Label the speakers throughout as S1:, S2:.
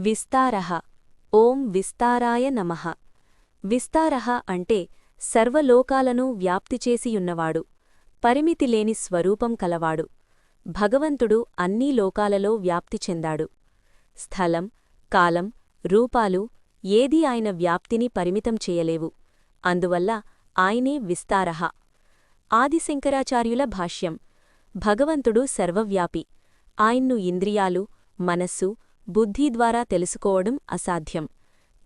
S1: విస్తారః ఓం విస్తారాయ నమః. విస్తారః అంటే సర్వలోకాలను వ్యాప్తిచేసియున్నవాడు, పరిమితిలేని స్వరూపం కలవాడు. భగవంతుడు అన్ని లోకాలలో వ్యాప్తి చెందాడు. స్థలం, కాలం, రూపాలు ఏదీ ఆయన వ్యాప్తిని పరిమితం చేయలేవు. అందువల్ల ఆయనే విస్తారః. ఆదిశంకరాచార్యుల భాష్యం. భగవంతుడు సర్వవ్యాపి. ఆయన్ను ఇంద్రియాలు, మనస్సు, బుద్ధి ద్వారా తెలుసుకోవడం అసాధ్యం.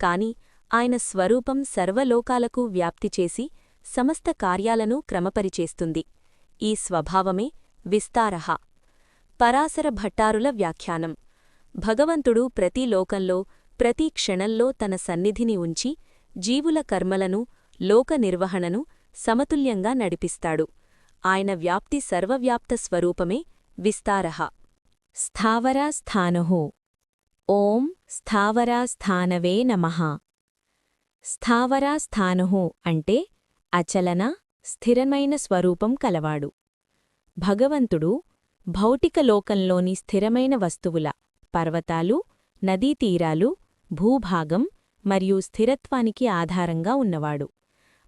S1: కాని ఆయన స్వరూపం సర్వలోకాలకు వ్యాప్తిచేసి సమస్త కార్యాలను క్రమపరిచేస్తుంది. ఈ స్వభావమే విస్తారః. పరాశర భట్టారుల వ్యాఖ్యానం. భగవంతుడు ప్రతి లోకంలో ప్రతి క్షణంలో తన సన్నిధిని ఉంచి జీవుల కర్మలను, లోక నిర్వహణను సమతుల్యంగా నడిపిస్తాడు. ఆయన వ్యాప్తి సర్వవ్యాప్త స్వరూపమే విస్తారః. స్థావరాస్థానుః ఓం స్థావరాస్థానవే నమః. స్థావరాస్థానుః అంటే అచలన, స్థిరమైన స్వరూపం కలవాడు. భగవంతుడు భౌతిక లోకంలోని స్థిరమైన వస్తువుల, పర్వతాలు, నదీతీరాలు, భూభాగం మరియు స్థిరత్వానికి ఆధారంగా ఉన్నవాడు.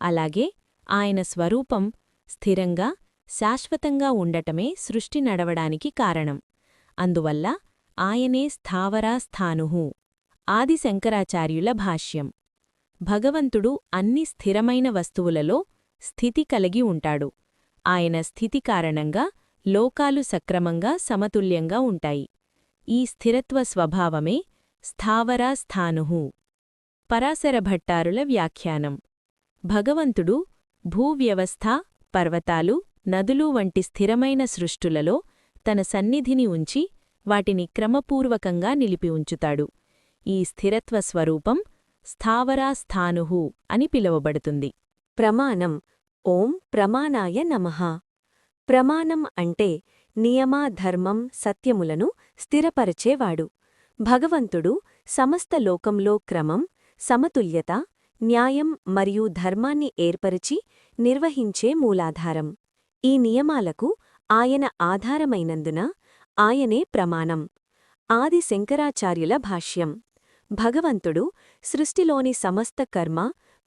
S1: అలాగే ఆయన స్వరూపం స్థిరంగా, శాశ్వతంగా ఉండటమే సృష్టి నడవడానికి కారణం. అందువల్ల ఆయనే స్థావరాస్థానుః. ఆదిశంకరాచార్యుల భాష్యం. భగవంతుడు అన్ని స్థిరమైన వస్తువులలో స్థితి కలిగి ఉంటాడు. ఆయన స్థితి కారణంగా లోకాలు సక్రమంగా సమతుల్యంగా ఉంటాయి. ఈ స్థిరత్వ స్వభావమే స్థావరాస్థానుః. పరాశర భట్టారుల వ్యాఖ్యానం. భగవంతుడు భూవ్యవస్థ, పర్వతాలు, నదులు వంటి స్థిరమైన సృష్టులలో తన సన్నిధిని ఉంచి వాటిని క్రమపూర్వకంగా నిలిపి ఉంచుతాడు. ఈ స్థిరత్వ స్వరూపం స్థావరాస్థానుః అని పిలువబడుతుంది. ప్రమాణం. ఓం ప్రమాణాయ నమః. ప్రమాణం అంటే నియమ, ధర్మం, సత్యములను స్థిరపరచేవాడు. భగవంతుడు సమస్త లోకంలో క్రమం, సమతుల్యత, న్యాయం మరియు ధర్మాన్ని ఏర్పరిచి నిర్వహించే మూలాధారం. ఈ నియమాలకు ఆయన ఆధారమైనందున ఆయనే ప్రమాణం. ఆది శంకరాచార్యుల భాష్యం. భగవంతుడు సృష్టిలోని సమస్త కర్మ,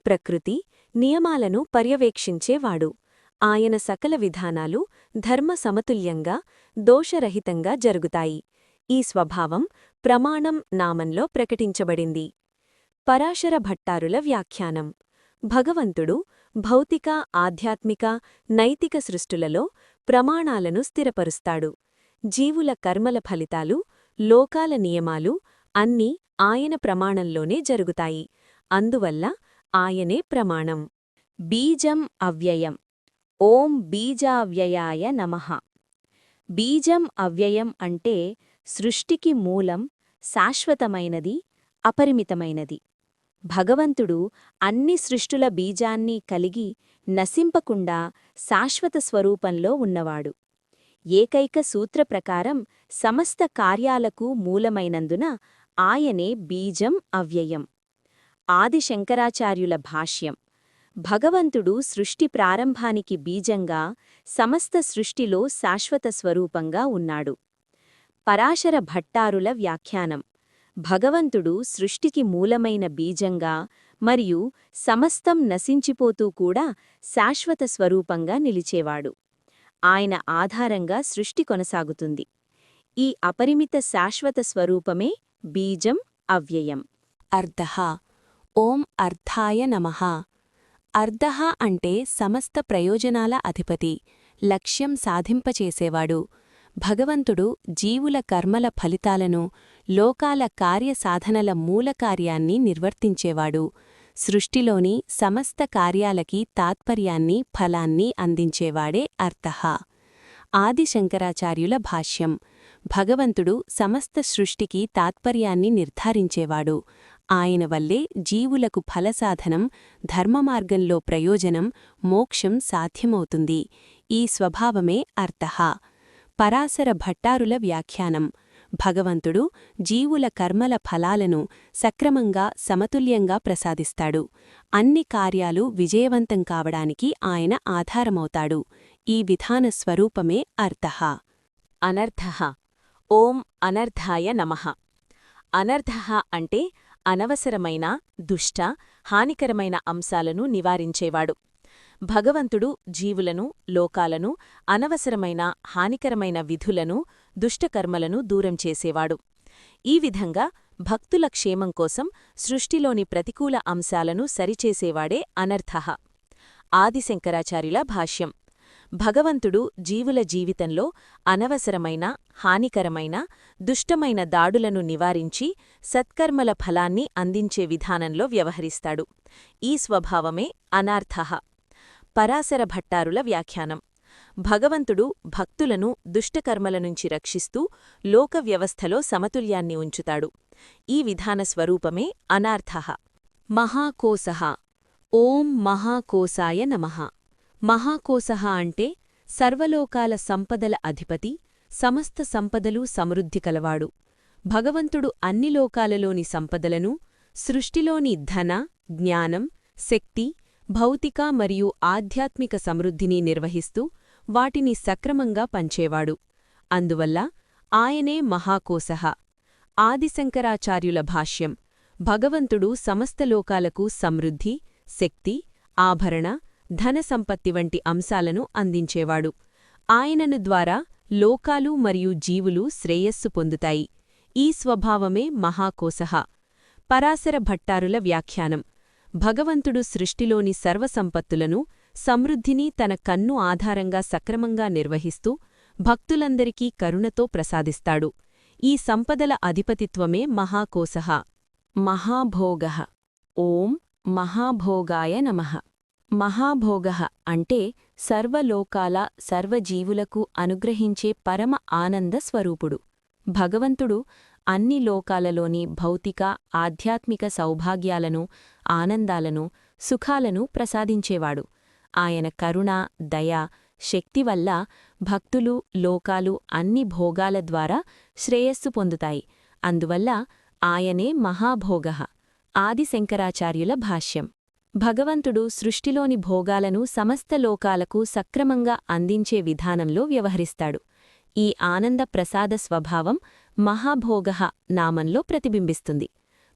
S1: ప్రకృతి, నియమాలను పర్యవేక్షించేవాడు. ఆయన సకల విధానాలు ధర్మ సమతుల్యంగా, దోషరహితంగా జరుగుతాయి. ఈ స్వభావం ప్రమాణం నామంలో ప్రకటించబడింది. పరాశర భట్టారుల వ్యాఖ్యానం. భగవంతుడు భౌతిక, ఆధ్యాత్మిక, నైతిక సృష్టులలో ప్రమాణాలను స్థిరపరుస్తాడు. జీవుల కర్మల ఫలితాలు, లోకాల నియమాలు అన్నీ ఆయన ప్రమాణంలోనే జరుగుతాయి. అందువల్ల ఆయనే ప్రమాణం. బీజం అవ్యయం. ఓం బీజావ్యయాయ నమః. బీజం అవ్యయం అంటే సృష్టికి మూలం, శాశ్వతమైనది, అపరిమితమైనది. భగవంతుడు అన్ని సృష్టుల బీజాన్ని కలిగి నశింపకుండా శాశ్వత స్వరూపంలో ఉన్నవాడు. ఏకైక సూత్ర ప్రకారం సమస్త కార్యాలకు మూలమైనందున ఆయనే బీజం అవ్యయం. ఆదిశంకరాచార్యుల భాష్యం. భగవంతుడు సృష్టి ప్రారంభానికి బీజంగా, సమస్త సృష్టిలో శాశ్వత స్వరూపంగా ఉన్నాడు. పరాశర భట్టారుల వ్యాఖ్యానం. భగవంతుడు సృష్టికి మూలమైన బీజంగా మరియు సమస్తం నశించిపోతూ కూడా శాశ్వత స్వరూపంగా నిలిచేవాడు. ఆయన ఆధారంగా సృష్టి కొనసాగుతుంది. ఈ అపరిమిత శాశ్వత స్వరూపమే బీజం అవ్యయం. అర్ధః. ఓం అర్థాయ నమః. అర్ధః అంటే సమస్త ప్రయోజనాల అధిపతి, లక్ష్యం సాధింపచేసేవాడు. భగవంతుడు జీవుల కర్మల ఫలితాలను, లోకాల కార్యసాధనల మూలకార్యాన్ని నిర్వర్తించేవాడు. సృష్టిలోని సమస్త కార్యాలకి తాత్పర్యాన్ని, ఫలాన్ని అందించేవాడే అర్థః. ఆదిశంకరాచార్యుల భాష్యం. భగవంతుడు సమస్త సృష్టికి తాత్పర్యాన్ని నిర్ధారించేవాడు. ఆయన వల్లే జీవులకు ఫలసాధనం, ధర్మమార్గంలో ప్రయోజనం, మోక్షం సాధ్యమవుతుంది. ఈ స్వభావమే అర్థః. పరాశర భట్టారుల వ్యాఖ్యానం. భగవంతుడు జీవుల కర్మల ఫలాలను సక్రమంగా, సమతుల్యంగా ప్రసాదిస్తాడు. అన్ని కార్యాలు విజయవంతం కావడానికి ఆయన ఆధారమవుతాడు. ఈ విధాన స్వరూపమే అర్థః. అనర్థః. ఓం అనర్థాయ నమః.
S2: అనర్థః అంటే అనవసరమైన, దుష్ట, హానికరమైన అంశాలను నివారించేవాడు. భగవంతుడు జీవులను, లోకాలను, అనవసరమైన, హానికరమైన విధులను, దుష్టకర్మలను దూరం చేసేవాడు. ఈ విధంగా భక్తుల క్షేమం కోసం సృష్టిలోని ప్రతికూల అంశాలను సరిచేసేవాడే అనర్థః. ఆదిశంకరాచార్యుల భాష్యం. భగవంతుడు జీవుల జీవితంలో అనవసరమైన, హానికరమైన, దుష్టమైన దాడులను నివారించి సత్కర్మల ఫలాన్ని అందించే విధానంలో వ్యవహరిస్తాడు. ఈ స్వభావమే అనార్థః. పరాశర భట్టారుల వ్యాఖ్యానం. భగవంతుడు భక్తులను దుష్టకర్మల నుంచి రక్షిస్తూ లోక వ్యవస్థలో సమతుల్యాన్ని ఉంచుతాడు. ఈ విధాన స్వరూపమే అనార్థః.
S1: మహాకోశః. ఓం మహాకోశాయ నమః. మహాకోశః అంటే సర్వలోకాల సంపదల అధిపతి, సమస్త సంపదలు సమృద్ధి కలవాడు. భగవంతుడు అన్ని లోకాలలోని సంపదలను, సృష్టిలోని ధన, జ్ఞానం, శక్తి, భౌతిక మరియు ఆధ్యాత్మిక సమృద్ధిని నిర్వహిస్తూ వాటిని సక్రమంగా పంచేవాడు. అందువల్ల ఆయనే మహాకోశః. ఆదిశంకరాచార్యుల భాష్యం. భగవంతుడు సమస్త లోకాలకు సమృద్ధి, శక్తి, ఆభరణ, ధన సంపత్తి వంటి అంశాలను అందించేవాడు. ఆయనను ద్వారా లోకాలు మరియు జీవులు శ్రేయస్సు పొందుతాయి. ఈ స్వభావమే మహాకోశః. పరాశర భట్టారుల వ్యాఖ్యానం. భగవంతుడు సృష్టిలోని సర్వసంపత్తులను, సమృద్ధిని తన కన్ను ఆధారంగా సక్రమంగా నిర్వహిస్తూ భక్తులందరికీ కరుణతో ప్రసాదిస్తాడు. ఈ సంపదల అధిపతిత్వమే మహాకోశః. మహాభోగః. ఓం మహాభోగాయ నమః. మహాభోగః అంటే సర్వలోకాల, సర్వజీవులకు అనుగ్రహించే పరమ ఆనంద స్వరూపుడు. భగవంతుడు అన్ని లోకాలలోని భౌతిక, ఆధ్యాత్మిక సౌభాగ్యాలను, ఆనందాలను, సుఖాలను ప్రసాదించేవాడు. ఆయన కరుణ, దయ, శక్తి వల్ల భక్తులు, లోకాలు అన్ని భోగాల ద్వారా శ్రేయస్సు పొందుతాయి. అందువల్ల ఆయనే మహాభోగః. ఆదిశంకరాచార్యుల భాష్యం. భగవంతుడు సృష్టిలోని భోగాలను సమస్త లోకాలకు సక్రమంగా అందించే విధానంలో వ్యవహరిస్తాడు. ఈ ఆనంద ప్రసాద స్వభావం మహాభోగః నామంలో ప్రతిబింబిస్తుంది.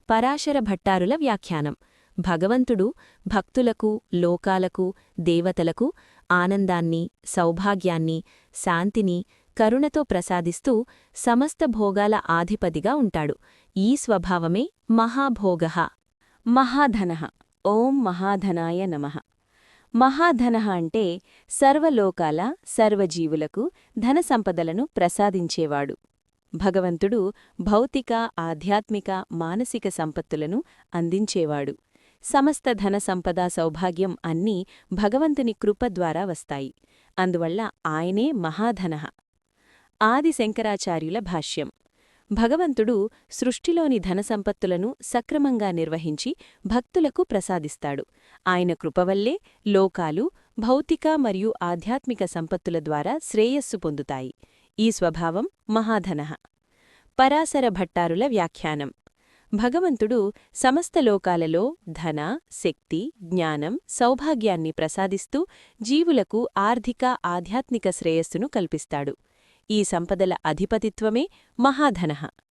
S1: పరాశర భట్టారుల వ్యాఖ్యానం. భగవంతుడు భక్తులకు, లోకాలకు, దేవతలకు ఆనందాన్ని, సౌభాగ్యాన్ని, శాంతిని, కరుణతో ప్రసాదిస్తూ సమస్త భోగాల ఆధిపతిగా ఉంటాడు. ఈ స్వభావమే మహాభోగః. మహాధనః. ఓం మహాధనాయ నమః. మహాధనః అంటే సర్వలోకాల, సర్వజీవులకు ధనసంపదలను ప్రసాదించేవాడు. భగవంతుడు భౌతిక, ఆధ్యాత్మిక, మానసిక సంపత్తులను అందించేవాడు. సమస్త ధన సంపద, సౌభాగ్యం అన్నీ భగవంతుని కృప ద్వారా వస్తాయి. అందువల్ల ఆయనే మహాధనః. ఆదిశంకరాచార్యుల భాష్యం. భగవంతుడు సృష్టిలోని ధనసంపత్తులను సక్రమంగా నిర్వహించి భక్తులకు ప్రసాదిస్తాడు. ఆయన కృపవల్లే లోకాలు భౌతిక మరియు ఆధ్యాత్మిక సంపత్తుల ద్వారా శ్రేయస్సు పొందుతాయి. ఈ స్వభావం మహాధనః. పరాశర భట్టారుల వ్యాఖ్యానం. భగవంతుడు సమస్త లోకాలలో ధన, శక్తి, జ్ఞానం, సౌభాగ్యాన్ని ప్రసాదిస్తూ జీవులకు ఆర్థిక, ఆధ్యాత్మిక శ్రేయస్సును కల్పిస్తాడు. ఈ సంపదల అధిపతిత్వమే మహాధనః.